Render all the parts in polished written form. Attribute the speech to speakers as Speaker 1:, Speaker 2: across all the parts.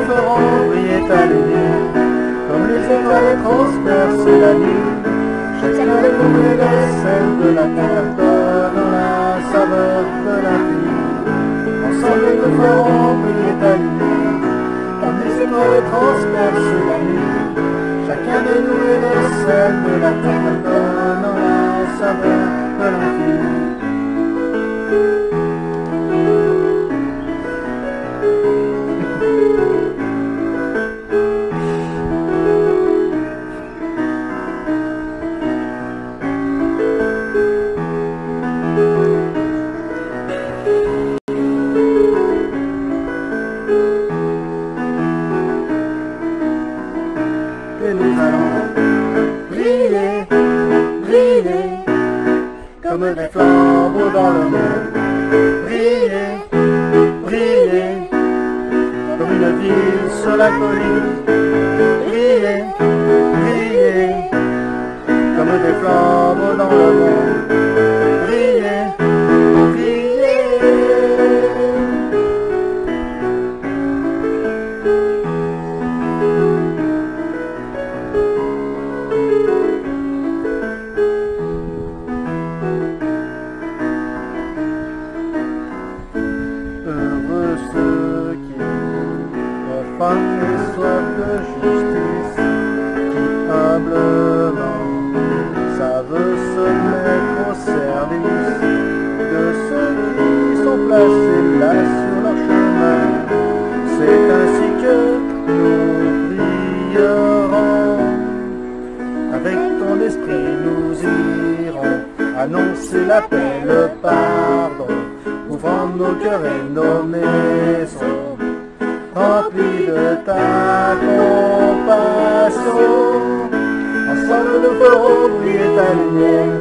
Speaker 1: ferons briller ta lumière, comme les étoiles transpercent la nuit. Chacun de nous est le sel de la terre, donnant la saveur de la vie. Ensemble nous ferons briller ta lumière, comme les étoiles transpercent la nuit. Chacun de nous est le sel de la terre, donnant la saveur de la vie. Et nous allons briller, briller, comme des flambeaux dans le monde. Briller, briller, comme une ville sur la colline. Briller, briller, comme des flambeaux dans le monde. Briller, briller. Heureux ceux qui ont faim et soif de justice, qui humblement savent se mettre au service de ceux qui sont placés là sur leur chemin. C'est ainsi que nous prierons. Avec ton esprit nous irons annoncer la paix, le pardon, ouvrant nos cœurs et nos maisons, remplis de ta compassion. Ensemble nous ferons briller ta lumière,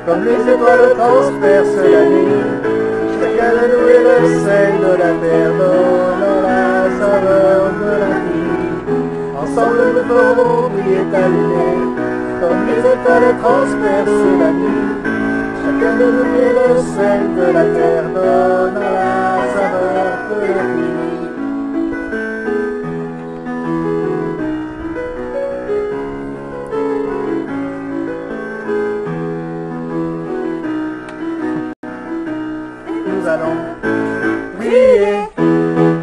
Speaker 1: comme les étoiles transpercent la nuit. Chacun de nous est le sel de la terre, donnant la saveur de la vie. Ensemble nous ferons briller ta lumière, comme les étoiles transpercent la nuit. Chacun de nous est le sel de la terre, donnant la saveur de la vie. Nous allons briller,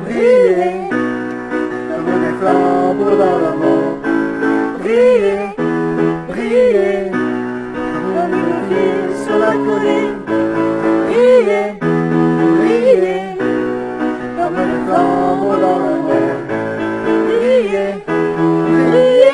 Speaker 1: briller, comme des flambeaux dans le monde. Briller, briller, comme une ville sur la colline. Briller, briller, comme des flambeaux dans le monde. Briller, briller.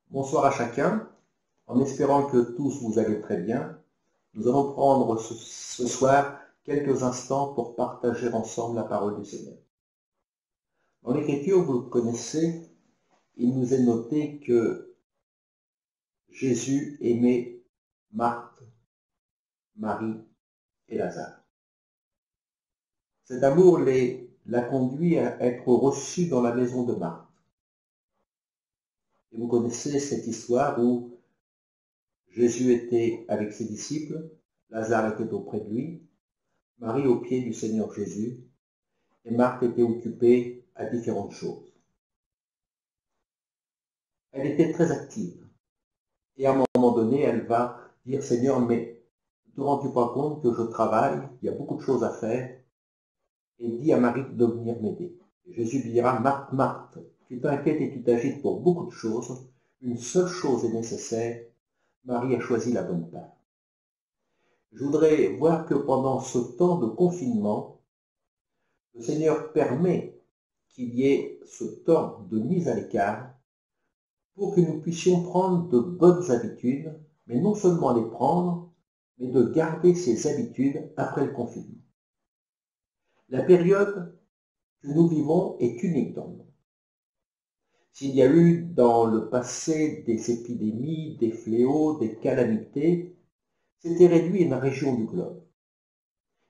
Speaker 2: Bonsoir à chacun, en espérant que tous vous allez très bien. Nous allons prendre ce soir quelques instants pour partager ensemble la parole du Seigneur. Dans l'Écriture, vous le connaissez, il nous est noté que Jésus aimait Marthe, Marie et Lazare. Cet amour l'a conduit à être reçu dans la maison de Marthe. Et vous connaissez cette histoire où Jésus était avec ses disciples, Lazare était auprès de lui, Marie au pied du Seigneur Jésus, et Marthe était occupée à différentes choses. Elle était très active. Et à un moment donné, elle va dire, Seigneur, mais ne te rends-tu pas compte que je travaille, il y a beaucoup de choses à faire, et dis à Marie de venir m'aider. Jésus lui dira, Marthe, Marthe, tu t'inquiètes et tu t'agites pour beaucoup de choses, une seule chose est nécessaire, Marie a choisi la bonne part. Je voudrais voir que pendant ce temps de confinement, le Seigneur permet qu'il y ait ce temps de mise à l'écart pour que nous puissions prendre de bonnes habitudes, mais non seulement les prendre, mais de garder ces habitudes après le confinement. La période que nous vivons est unique dans le monde. S'il y a eu dans le passé des épidémies, des fléaux, des calamités, c'était réduit à une région du globe.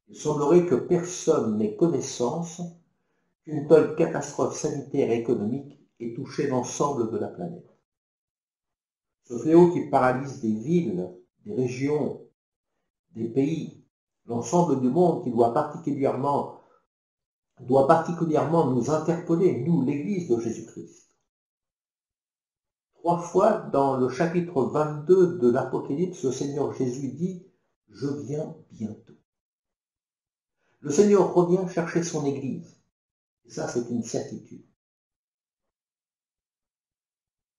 Speaker 2: Il semblerait que personne n'ait connaissance qu'une telle catastrophe sanitaire et économique ait touché l'ensemble de la planète. Ce fléau qui paralyse des villes, des régions, des pays, l'ensemble du monde qui doit particulièrement nous interpeller, nous, l'Église de Jésus-Christ. 3 fois dans le chapitre 22 de l'Apocalypse, le Seigneur Jésus dit « Je viens bientôt ». Le Seigneur revient chercher son Église. Et ça, c'est une certitude.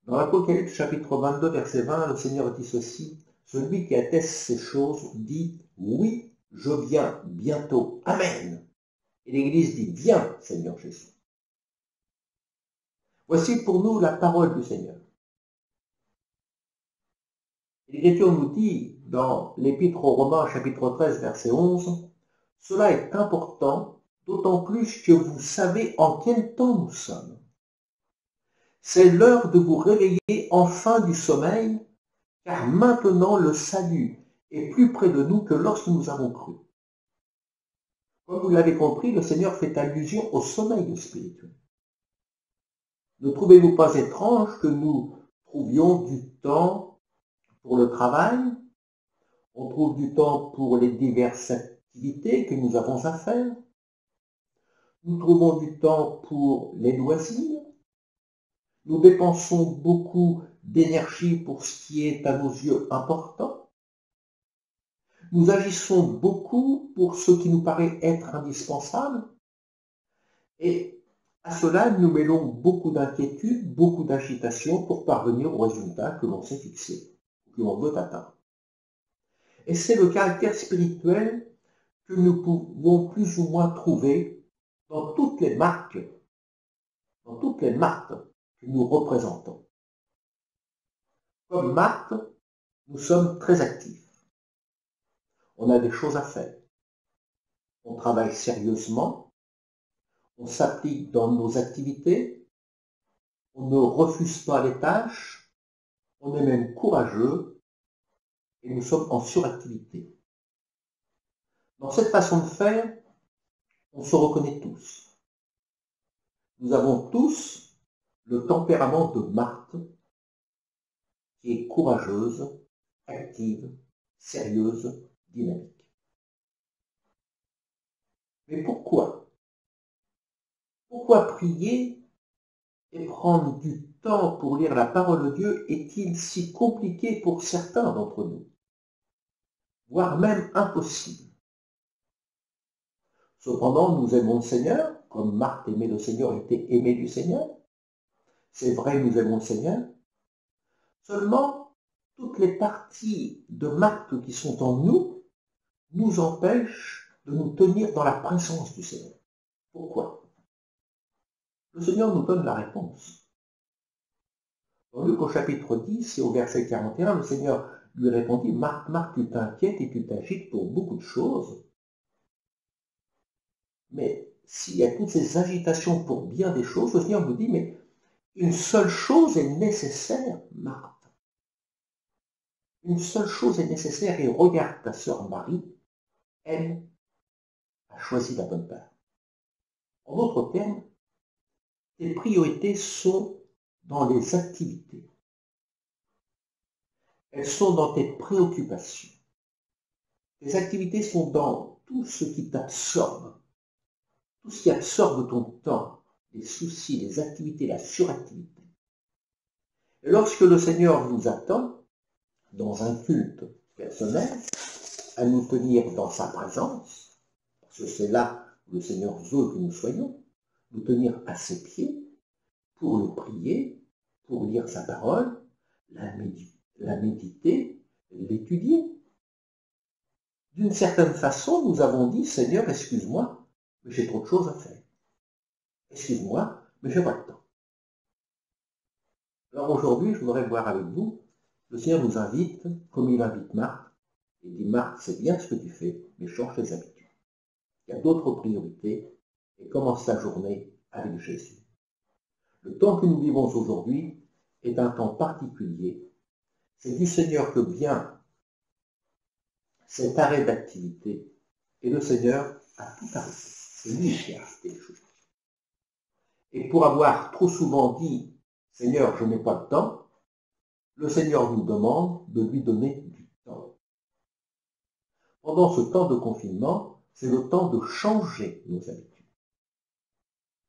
Speaker 2: Dans l'Apocalypse chapitre 22, verset 20, le Seigneur dit ceci, « Celui qui atteste ces choses dit « Oui, je viens bientôt. Amen ». Et l'Église dit « Viens, Seigneur Jésus ». Voici pour nous la parole du Seigneur. L'Écriture nous dit dans l'Épître aux Romains chapitre 13, verset 11, « Cela est important, d'autant plus que vous savez en quel temps nous sommes. C'est l'heure de vous réveiller enfin du sommeil, car maintenant le salut est plus près de nous que lorsque nous avons cru. » Comme vous l'avez compris, le Seigneur fait allusion au sommeil spirituel. Ne trouvez-vous pas étrange que nous trouvions du temps pour le travail, on trouve du temps pour les diverses activités que nous avons à faire, nous trouvons du temps pour les loisirs, nous dépensons beaucoup d'énergie pour ce qui est à nos yeux important, nous agissons beaucoup pour ce qui nous paraît être indispensable, et à cela nous mêlons beaucoup d'inquiétude, beaucoup d'agitation pour parvenir au résultat que l'on s'est fixé, que l'on veut atteindre. Et c'est le caractère spirituel que nous pouvons plus ou moins trouver dans toutes les marques que nous représentons. Comme Marthe, nous sommes très actifs. On a des choses à faire. On travaille sérieusement. On s'applique dans nos activités. On ne refuse pas les tâches. On est même courageux. Et nous sommes en suractivité. Dans cette façon de faire, on se reconnaît tous. Nous avons tous le tempérament de Marthe, qui est courageuse, active, sérieuse, dynamique. Mais pourquoi? Pourquoi prier et prendre du temps pour lire la parole de Dieu est-il si compliqué pour certains d'entre nous, voire même impossible? Cependant, nous aimons le Seigneur, comme Marthe aimait le Seigneur, était aimée du Seigneur. C'est vrai, nous aimons le Seigneur. Seulement, toutes les parties de Marthe qui sont en nous, nous empêchent de nous tenir dans la présence du Seigneur. Pourquoi? Le Seigneur nous donne la réponse. Dans Luc au chapitre 10 et au verset 41, le Seigneur lui répondit, « Marthe, Marthe, tu t'inquiètes et tu t'agites pour beaucoup de choses. Mais s'il y a toutes ces agitations pour bien des choses, le Seigneur nous dit, mais une seule chose est nécessaire, Marthe. Une seule chose est nécessaire et regarde ta sœur Marie, elle a choisi la bonne part. » En d'autres termes, tes priorités sont dans les activités. Elles sont dans tes préoccupations. Tes activités sont dans tout ce qui t'absorbe. Tout ce qui absorbe ton temps, les soucis, les activités, la suractivité. Et lorsque le Seigneur nous attend, dans un culte personnel, à nous tenir dans sa présence, parce que c'est là où le Seigneur veut que nous soyons, nous tenir à ses pieds, pour le prier, pour lire sa parole, la méditer, l'étudier. D'une certaine façon, nous avons dit, Seigneur, excuse-moi, mais j'ai trop de choses à faire. excuse-moi, mais je n'ai pas le temps. Alors aujourd'hui, je voudrais voir avec vous, le Seigneur nous invite, comme il invite Marc, il dit Marc, c'est bien ce que tu fais, mais change tes habitudes. Il y a d'autres priorités et commence ta journée avec Jésus. Le temps que nous vivons aujourd'hui est un temps particulier. C'est du Seigneur que vient cet arrêt d'activité et le Seigneur a tout arrêté. C'est lui qui a arrêté les choses. Et pour avoir trop souvent dit Seigneur, je n'ai pas le temps, le Seigneur nous demande de lui donner du temps. Pendant ce temps de confinement, c'est le temps de changer nos habitudes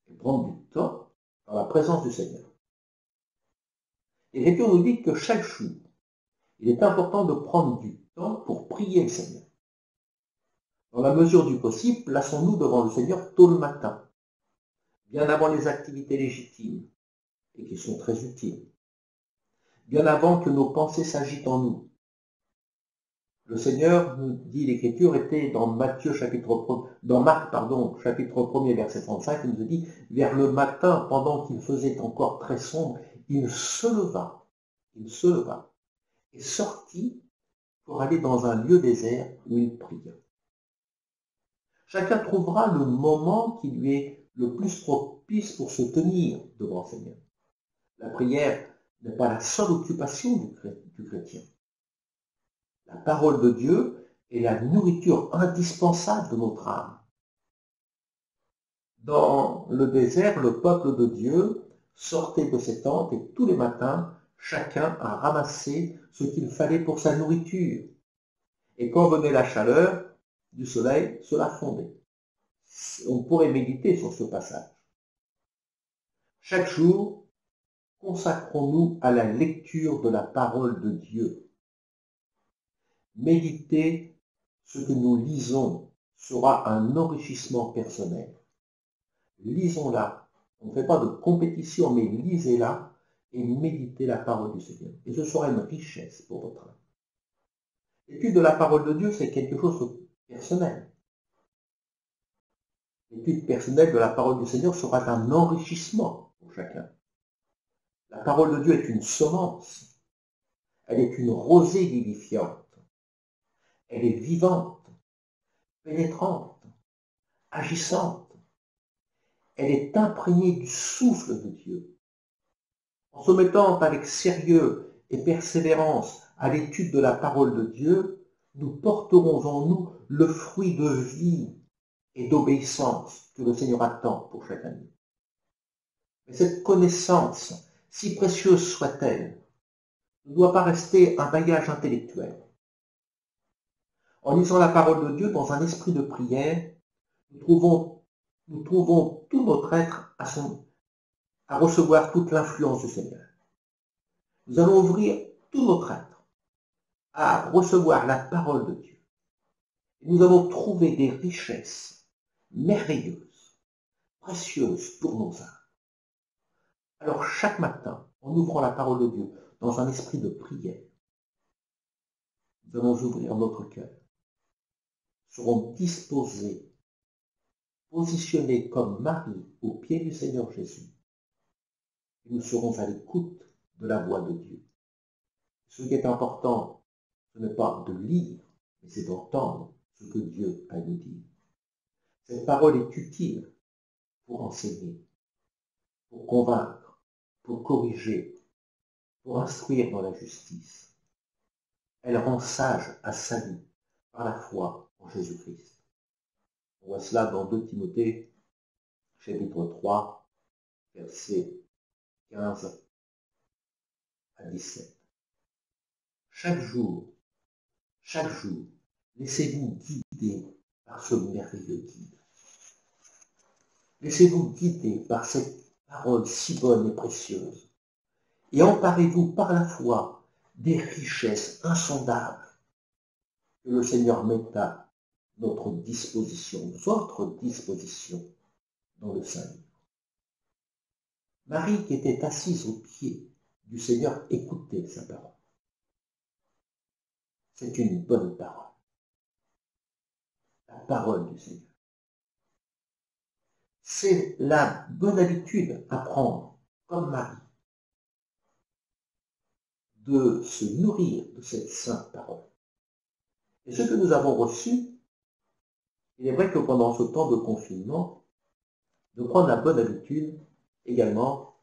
Speaker 2: et prendre du temps dans la présence du Seigneur. Et l'Écriture nous dit que chaque jour, il est important de prendre du temps pour prier le Seigneur. Dans la mesure du possible, plaçons-nous devant le Seigneur tôt le matin, bien avant les activités légitimes, et qui sont très utiles, bien avant que nos pensées s'agitent en nous. Le Seigneur, nous dit l'Écriture, était dans Marc, chapitre 1er, verset 35, il nous dit, vers le matin, pendant qu'il faisait encore très sombre, il se leva, et sortit pour aller dans un lieu désert où il pria. Chacun trouvera le moment qui lui est le plus propice pour se tenir devant le Seigneur. La prière n'est pas la seule occupation du chrétien. La parole de Dieu est la nourriture indispensable de notre âme. Dans le désert, le peuple de Dieu sortait de ses tentes et tous les matins, chacun a ramassé ce qu'il fallait pour sa nourriture. Et quand venait la chaleur du soleil, cela fondait. On pourrait méditer sur ce passage. Chaque jour, consacrons-nous à la lecture de la parole de Dieu. Méditer ce que nous lisons sera un enrichissement personnel. Lisons-la. On ne fait pas de compétition, mais lisez-la et méditez la parole du Seigneur. Et ce sera une richesse pour votre âme. L'étude de la parole de Dieu, c'est quelque chose de personnel. L'étude personnelle de la parole du Seigneur sera un enrichissement pour chacun. La parole de Dieu est une semence. Elle est une rosée vivifiante. Elle est vivante, pénétrante, agissante. Elle est imprégnée du souffle de Dieu. En se mettant avec sérieux et persévérance à l'étude de la parole de Dieu, nous porterons en nous le fruit de vie et d'obéissance que le Seigneur attend pour chacun de nous. Mais cette connaissance, si précieuse soit-elle, ne doit pas rester un bagage intellectuel. En lisant la parole de Dieu dans un esprit de prière, nous trouvons tout notre être à recevoir toute l'influence du Seigneur. Nous allons ouvrir tout notre être à recevoir la parole de Dieu. Et nous allons trouver des richesses merveilleuses, précieuses pour nos âmes. Alors chaque matin, en ouvrant la parole de Dieu dans un esprit de prière, nous allons ouvrir notre cœur, serons disposés, positionnés comme Marie au pied du Seigneur Jésus. Et nous serons à l'écoute de la voix de Dieu. Ce qui est important, ce n'est pas de lire, mais c'est d'entendre ce que Dieu a à nous dire. Cette parole est utile pour enseigner, pour convaincre, pour corriger, pour instruire dans la justice. Elle rend sage à salut par la foi en Jésus-Christ. On voit cela dans 2 Timothée, chapitre 3, versets 15 à 17. Chaque jour, laissez-vous guider par ce merveilleux guide. Laissez-vous guider par cette parole si bonne et précieuse. Et emparez-vous par la foi des richesses insondables que le Seigneur met à notre disposition, votre disposition dans le Saint-Livre. Marie, qui était assise aux pieds du Seigneur, écoutait sa parole. C'est une bonne parole. La parole du Seigneur. C'est la bonne habitude à prendre, comme Marie, de se nourrir de cette sainte parole. Et ce que nous avons reçu, il est vrai que pendant ce temps de confinement, de prendre la bonne habitude également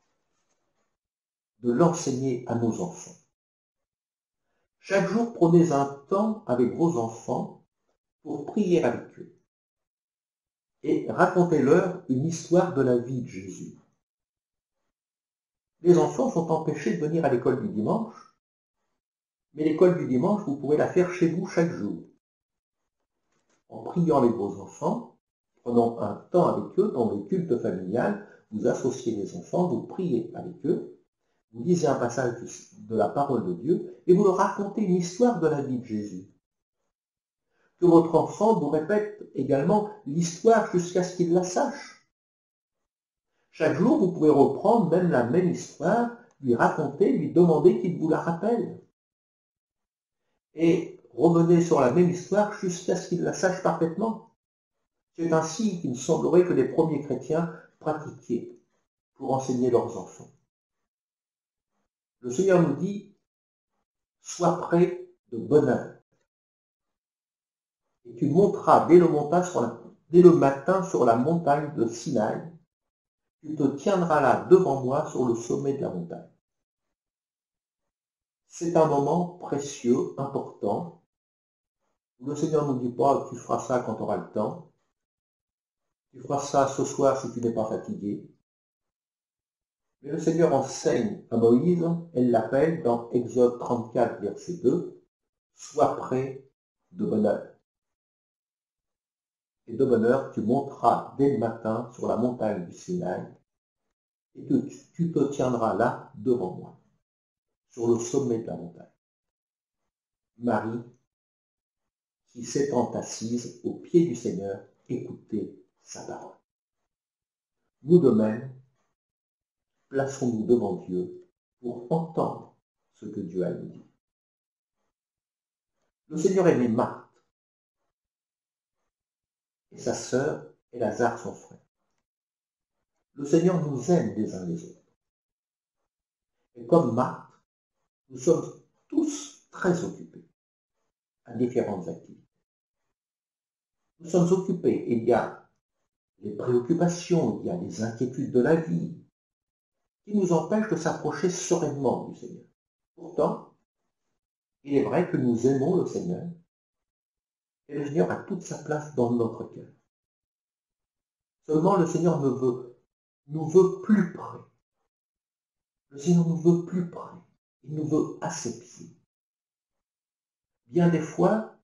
Speaker 2: de l'enseigner à nos enfants. Chaque jour, prenez un temps avec vos enfants pour prier avec eux et racontez-leur une histoire de la vie de Jésus. Les enfants sont empêchés de venir à l'école du dimanche, mais l'école du dimanche, vous pourrez la faire chez vous chaque jour. En priant avec vos enfants, prenant un temps avec eux dans le culte familial, vous associez les enfants, vous priez avec eux, vous lisez un passage de la parole de Dieu et vous leur racontez une histoire de la vie de Jésus. Que votre enfant vous répète également l'histoire jusqu'à ce qu'il la sache. Chaque jour, vous pouvez reprendre même la même histoire, lui raconter, lui demander qu'il vous la rappelle. Et revenez sur la même histoire jusqu'à ce qu'il la sache parfaitement. C'est ainsi qu'il me semblerait que les premiers chrétiens pratiquaient pour enseigner leurs enfants. Le Seigneur nous dit, sois prêt de bonne heure. Et tu monteras dès le matin sur la montagne de Sinaï. Tu te tiendras là devant moi sur le sommet de la montagne. C'est un moment précieux, important, où le Seigneur ne nous dit pas, tu feras ça quand tu auras le temps. Tu feras ça ce soir si tu n'es pas fatigué. Mais le Seigneur enseigne à Moïse, elle l'appelle dans Exode 34, verset 2, « Sois prêt de bonne heure. » Et de bonne heure, tu monteras dès le matin sur la montagne du Sinaï, et tu te tiendras là devant moi, sur le sommet de la montagne. Marie, qui s'étant assise au pied du Seigneur, écoutait sa parole. Nous de même, plaçons-nous devant Dieu pour entendre ce que Dieu a nous dit. Le Seigneur aimait Marthe et sa sœur et Lazare son frère. Le Seigneur nous aime les uns les autres. Et comme Marthe, nous sommes tous très occupés à différentes activités. Nous sommes occupés, il y a les préoccupations, il y a les inquiétudes de la vie qui nous empêchent de s'approcher sereinement du Seigneur. Pourtant, il est vrai que nous aimons le Seigneur et le Seigneur a toute sa place dans notre cœur. Seulement, le Seigneur nous veut plus près. Le Seigneur nous veut plus près. Il nous veut à ses pieds. Bien des fois,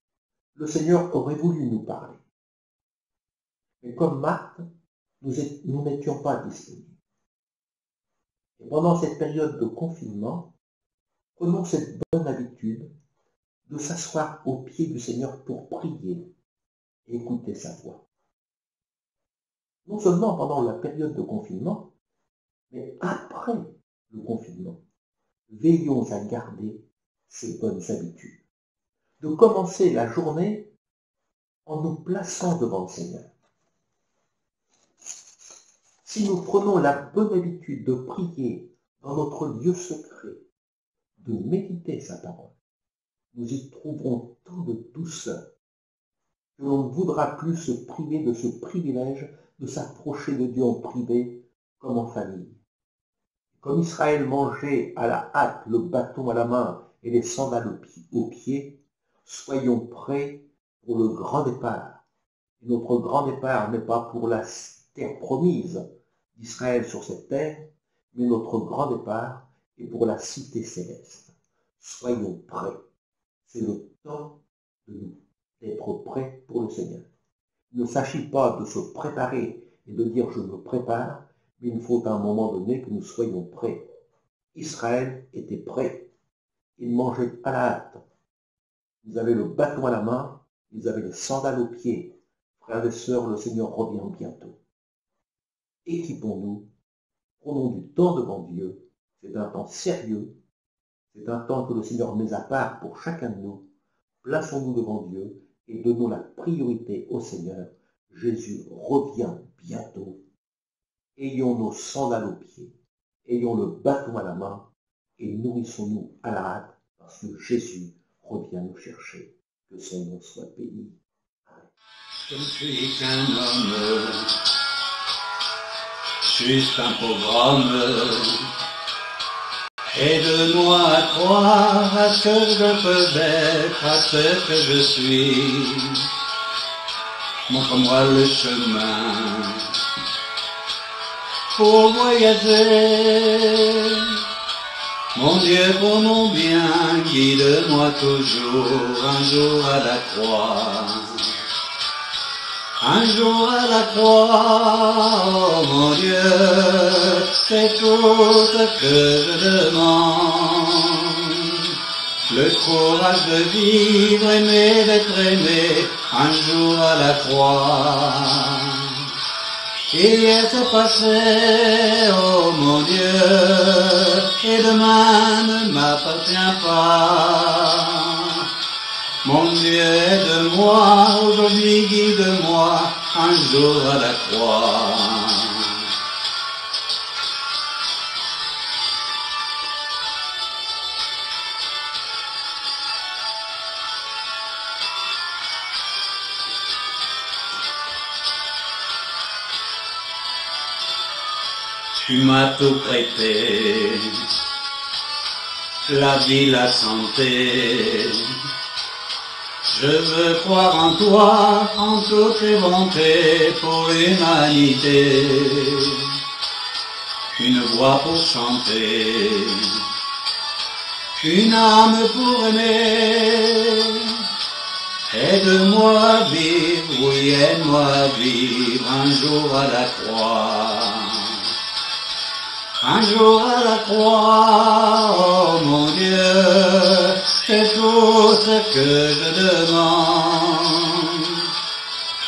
Speaker 2: le Seigneur aurait voulu nous parler. Mais comme Marthe, nous n'étions pas disponibles. Et pendant cette période de confinement, prenons cette bonne habitude de s'asseoir au pied du Seigneur pour prier et écouter sa voix. Non seulement pendant la période de confinement, mais après le confinement, veillons à garder ces bonnes habitudes. De commencer la journée en nous plaçant devant le Seigneur. Si nous prenons la bonne habitude de prier dans notre lieu secret, de méditer sa parole, nous y trouverons tant de douceur que l'on ne voudra plus se priver de ce privilège de s'approcher de Dieu en privé comme en famille. Comme Israël mangeait à la hâte le bâton à la main et les sandales aux pieds, soyons prêts pour le grand départ. Et notre grand départ n'est pas pour la terre promise d'Israël sur cette terre, mais notre grand départ est pour la cité céleste. Soyons prêts. C'est le temps d'être prêts pour le Seigneur. Il ne s'agit pas de se préparer et de dire je me prépare, mais il faut à un moment donné que nous soyons prêts. Israël était prêt. Il mangeait à la hâte. Ils avaient le bâton à la main, ils avaient les sandales aux pieds. Frères et sœurs, le Seigneur revient bientôt. Équipons-nous, prenons du temps devant Dieu. C'est un temps sérieux. C'est un temps que le Seigneur met à part pour chacun de nous. Plaçons-nous devant Dieu et donnons la priorité au Seigneur. Jésus revient bientôt. ayons nos sandales aux pieds, ayons le bâton à la main, et nourrissons-nous à la hâte, parce que Jésus revient nous chercher. Que son nom soit béni.
Speaker 3: Je ne suis qu'un homme, juste un pauvre homme. Aide-moi à croire à ce que je peux être, à ce que je suis. Montre-moi le chemin pour voyager. Mon Dieu, pour mon bien, guide-moi toujours, un jour à la croix. Un jour à la croix, oh mon Dieu, c'est tout ce que je demande. Le courage de vivre, aimer, d'être aimé, un jour à la croix. Hier c'est passé, oh mon Dieu, et demain ne m'appartient pas. Mon Dieu, aide-moi, aujourd'hui guide-moi, un jour à la croix. Tu m'as tout prêté, la vie, la santé. Je veux croire en toi, en toutes tes bontés pour l'humanité. Une voix pour chanter, une âme pour aimer. Aide-moi à vivre, oui, aide-moi à vivre un jour à la croix. Un jour à la croix, oh mon Dieu, c'est tout ce que je demande.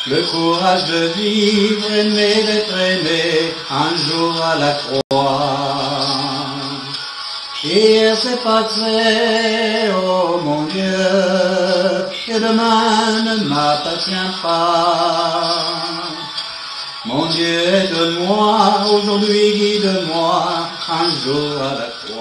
Speaker 3: Le courage de vivre, aimer, d'être aimé, un jour à la croix. Hier c'est passé, oh mon Dieu, et demain ne m'appartient pas. Mon Dieu, aide-moi, aujourd'hui guide-moi, un jour à la croix.